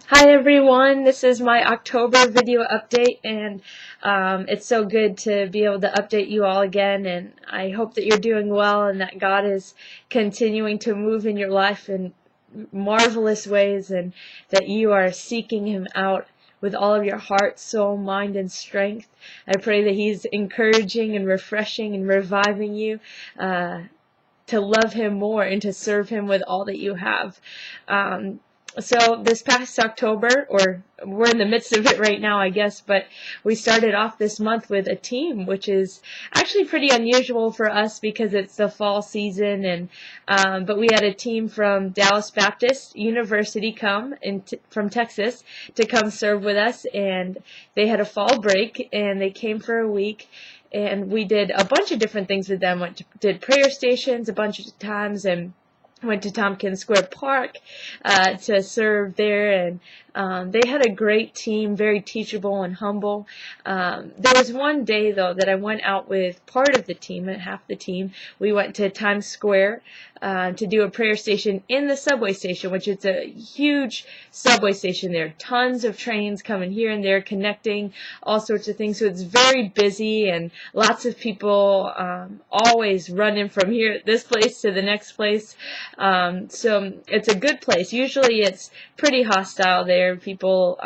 Hi everyone, this is my October video update, and it's so good to be able to update you all again, and I hope that you're doing well and that God is continuing to move in your life in marvelous ways, and that you are seeking Him out with all of your heart, soul, mind, and strength. I pray that He's encouraging and refreshing and reviving you to love Him more and to serve Him with all that you have. So this past October, or we're in the midst of it right now, I guess, but we started off this month with a team, which is actually pretty unusual for us because it's the fall season, and but we had a team from Dallas Baptist University come from Texas to come serve with us, and they had a fall break, and they came for a week. And we did a bunch of different things with them. Did prayer stations a bunch of times, and went to Tompkins Square Park to serve there, and they had a great team, very teachable and humble. There was one day, though, that I went out with part of the team, half the team. We went to Times Square to do a prayer station in the subway station, which is a huge subway station. There are tons of trains coming here and there, connecting all sorts of things. So it's very busy, and lots of people always running from this place to the next place. So it's a good place. Usually it's pretty hostile there. People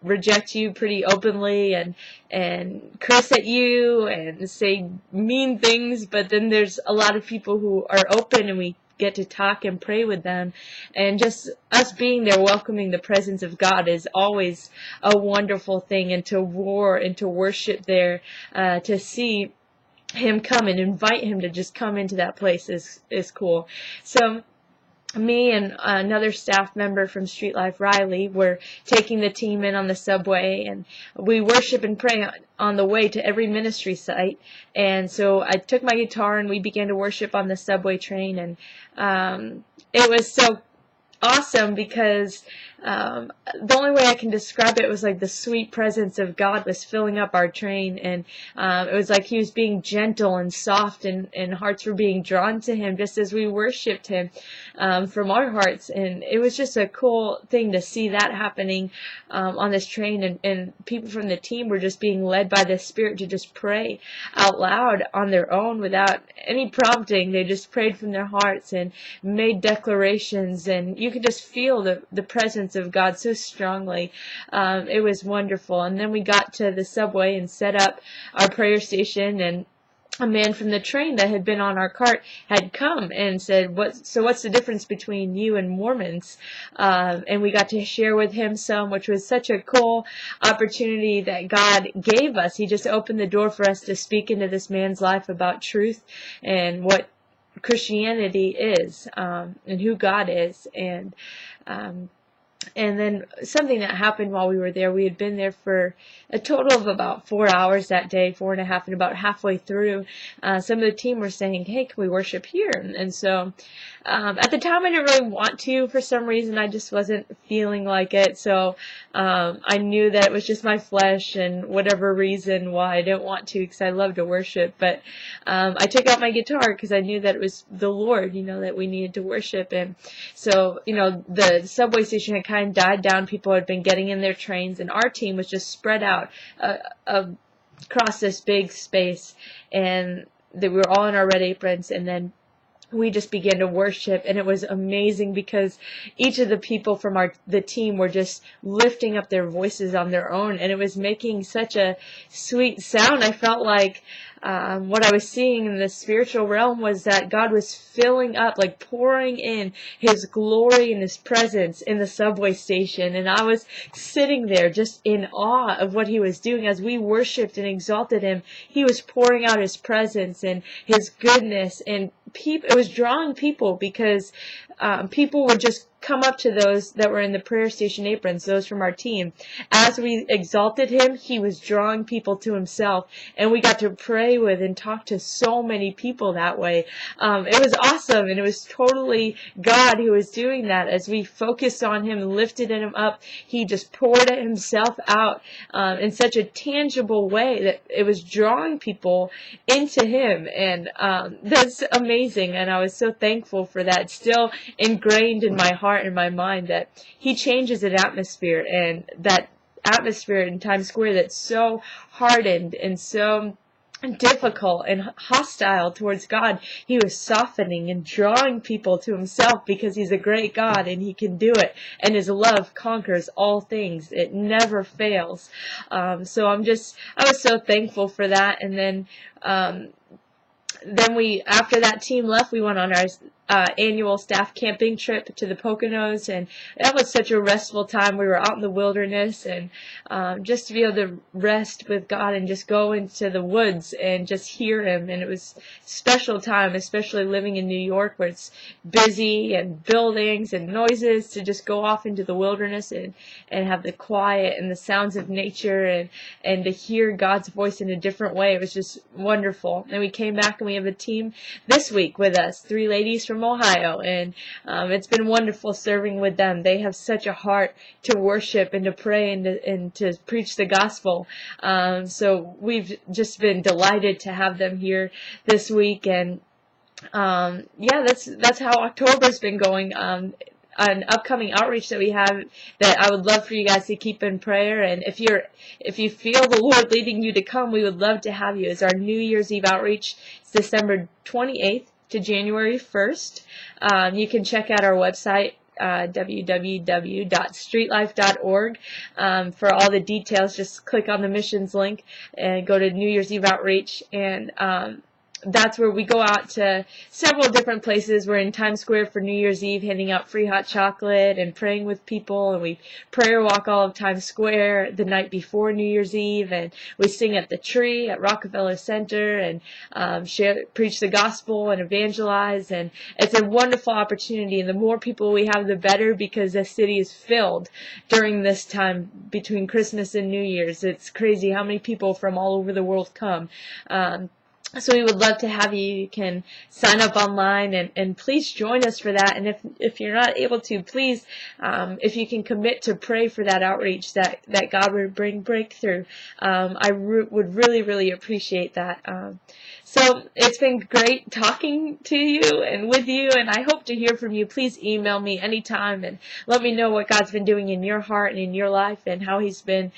reject you pretty openly and curse at you and say mean things, but then there's a lot of people who are open, and we get to talk and pray with them, and just us being there welcoming the presence of God is always a wonderful thing, and to roar and to worship there, to see Him come and invite Him to just come into that place is cool. So me and another staff member from Street Life, Riley, were taking the team in on the subway, and we worship and pray on the way to every ministry site. And so I took my guitar and we began to worship on the subway train, and it was so awesome because the only way I can describe it was like the sweet presence of God was filling up our train, and it was like He was being gentle and soft, and hearts were being drawn to Him just as we worshiped Him from our hearts. And it was just a cool thing to see that happening on this train, and people from the team were just being led by the Spirit to just pray out loud on their own without any prompting. They just prayed from their hearts and made declarations, and you could just feel the presence of God so strongly. It was wonderful. And then we got to the subway and set up our prayer station, and a man from the train that had been on our cart had come and said, what's the difference between you and Mormons? And we got to share with him some, which was such a cool opportunity that God gave us. He just opened the door for us to speak into this man's life about truth and what Christianity is, and who God is. And then something that happened while we were there, we had been there for a total of about 4 hours that day, 4.5, and about halfway through, some of the team were saying, hey, can we worship here? And so at the time I didn't really want to. For some reason I just wasn't feeling like it, so I knew that it was just my flesh and whatever reason why I didn't want to, because I love to worship. But I took out my guitar because I knew that it was the Lord, that we needed to worship. And so the subway station had kind of died down. People had been getting in their trains, and our team was just spread out across this big space, and we were all in our red aprons, and then we just began to worship, and it was amazing because each of the people from the team were just lifting up their voices on their own, and it was making such a sweet sound. I felt like what I was seeing in the spiritual realm was that God was filling up, like pouring in His glory and His presence in the subway station. And I was sitting there just in awe of what He was doing. As we worshiped and exalted Him, He was pouring out His presence and His goodness. And it was drawing people, because people would just come up to those that were in the prayer station aprons, those from our team. As we exalted Him, He was drawing people to Himself, and we got to pray with and talk to so many people that way. It was awesome, and it was totally God who was doing that. As we focused on Him and lifted Him up, He just poured Himself out in such a tangible way that it was drawing people into Him. And that's amazing amazing, and I was so thankful for that. It's still ingrained in my heart and my mind that He changes an atmosphere, and that atmosphere in Times Square that's so hardened and so difficult and hostile towards God, He was softening and drawing people to Himself, because He's a great God and He can do it, and His love conquers all things. It never fails. So I was so thankful for that. And then we, after that team left, we went on our annual staff camping trip to the Poconos, and that was such a restful time. We were out in the wilderness, and just to be able to rest with God and just go into the woods and just hear Him. And it was a special time, especially living in New York, where it's busy and buildings and noises, to just go off into the wilderness and have the quiet and the sounds of nature, and to hear God's voice in a different way. It was just wonderful. And we came back, and we have a team this week with us, 3 ladies from Ohio, and it's been wonderful serving with them. They have such a heart to worship and to pray and to preach the gospel. So we've just been delighted to have them here this week, and yeah, that's how October's been going. An upcoming outreach that we have that I would love for you guys to keep in prayer. And if you feel the Lord leading you to come, we would love to have you. It's our New Year's Eve outreach. It's December 28th to January 1st. You can check out our website, www.streetlife.org, for all the details. Just click on the missions link and go to New Year's Eve outreach, and that's where we go out to several different places. We're in Times Square for New Year's Eve, handing out free hot chocolate and praying with people, and we prayer walk all of Times Square the night before New Year's Eve, and we sing at the Tree at Rockefeller Center, and preach the gospel and evangelize. And it's a wonderful opportunity, and the more people we have, the better, because the city is filled during this time between Christmas and New Year's. It's crazy how many people from all over the world come. So we would love to have you. You can sign up online, and please join us for that. And if you're not able to, please, if you can commit to pray for that outreach, that God would bring breakthrough. I would really, really appreciate that. So it's been great talking to you and with you, and I hope to hear from you. Please email me anytime and let me know what God's been doing in your heart and in your life, and how He's been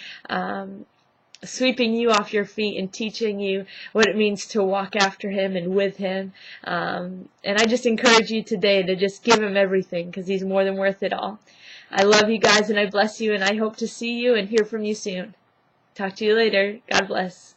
sweeping you off your feet and teaching you what it means to walk after Him and with Him. And I just encourage you today to just give Him everything, because He's more than worth it all. I love you guys, and I bless you, and I hope to see you and hear from you soon. Talk to you later. God bless.